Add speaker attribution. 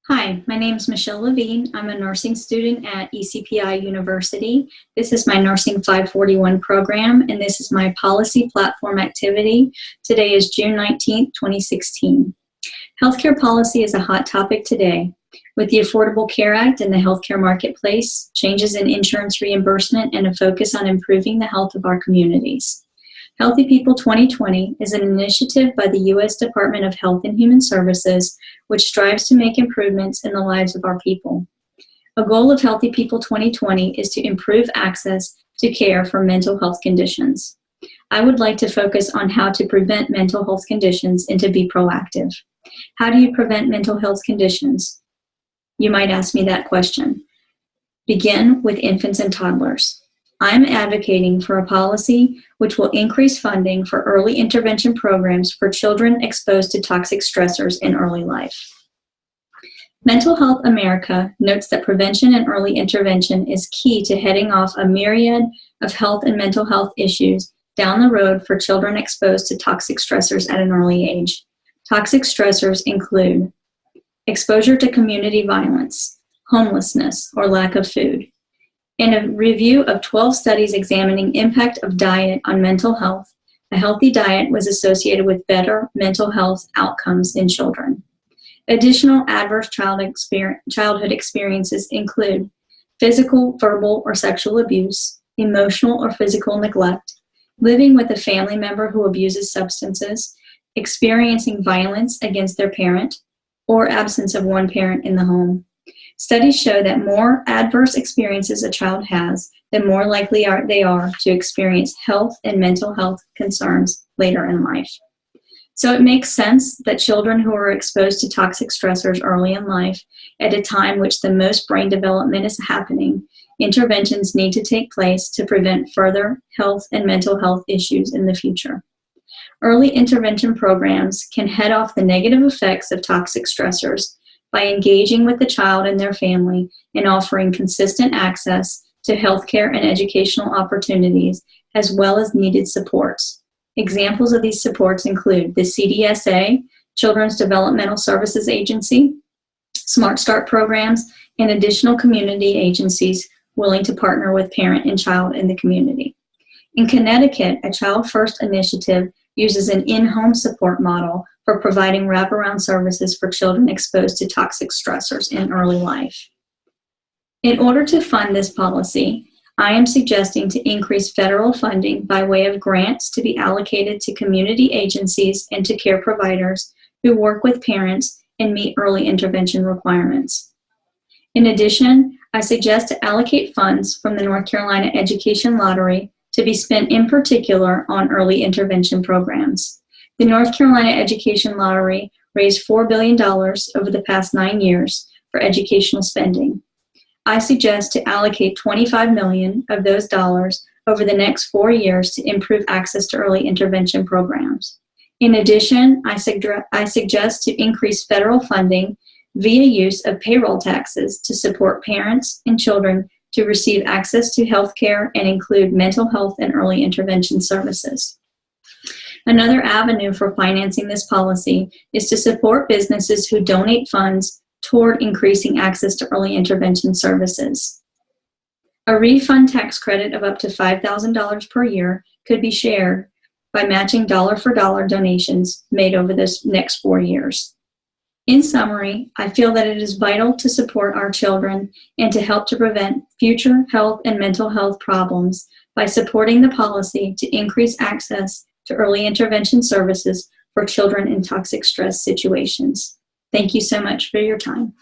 Speaker 1: Hi, my name is Michelle Levine. I'm a nursing student at ECPI University. This is my Nursing 541 program, and this is my policy platform activity. Today is June 19th, 2016. Healthcare policy is a hot topic today. With the Affordable Care Act and the healthcare marketplace, changes in insurance reimbursement, and a focus on improving the health of our communities. Healthy People 2020 is an initiative by the U.S. Department of Health and Human Services which strives to make improvements in the lives of our people. A goal of Healthy People 2020 is to improve access to care for mental health conditions. I would like to focus on how to prevent mental health conditions and to be proactive. How do you prevent mental health conditions? You might ask me that question. Begin with infants and toddlers. I'm advocating for a policy which will increase funding for early intervention programs for children exposed to toxic stressors in early life. Mental Health America notes that prevention and early intervention is key to heading off a myriad of health and mental health issues down the road for children exposed to toxic stressors at an early age. Toxic stressors include exposure to community violence, homelessness, or lack of food. In a review of 12 studies examining impact of diet on mental health, a healthy diet was associated with better mental health outcomes in children. Additional adverse childhood experiences include physical, verbal, or sexual abuse, emotional or physical neglect, living with a family member who abuses substances, experiencing violence against their parent, or absence of one parent in the home. Studies show that more adverse experiences a child has, the more likely they are to experience health and mental health concerns later in life. So it makes sense that children who are exposed to toxic stressors early in life, at a time which the most brain development is happening, interventions need to take place to prevent further health and mental health issues in the future. Early intervention programs can head off the negative effects of toxic stressors by engaging with the child and their family and offering consistent access to healthcare and educational opportunities, as well as needed supports. Examples of these supports include the CDSA, Children's Developmental Services Agency, Smart Start programs, and additional community agencies willing to partner with parent and child in the community. In Connecticut, a Child First initiative uses an in-home support model for providing wraparound services for children exposed to toxic stressors in early life. In order to fund this policy, I am suggesting to increase federal funding by way of grants to be allocated to community agencies and to care providers who work with parents and meet early intervention requirements. In addition, I suggest to allocate funds from the North Carolina Education Lottery to be spent in particular on early intervention programs. The North Carolina Education Lottery raised $4 billion over the past 9 years for educational spending. I suggest to allocate $25 million of those dollars over the next 4 years to improve access to early intervention programs. In addition, I suggest to increase federal funding via use of payroll taxes to support parents and children to receive access to health care and include mental health and early intervention services. Another avenue for financing this policy is to support businesses who donate funds toward increasing access to early intervention services. A refund tax credit of up to $5,000 per year could be shared by matching dollar-for-dollar donations made over the next 4 years. In summary, I feel that it is vital to support our children and to help to prevent future health and mental health problems by supporting the policy to increase access to early intervention services for children in toxic stress situations. Thank you so much for your time.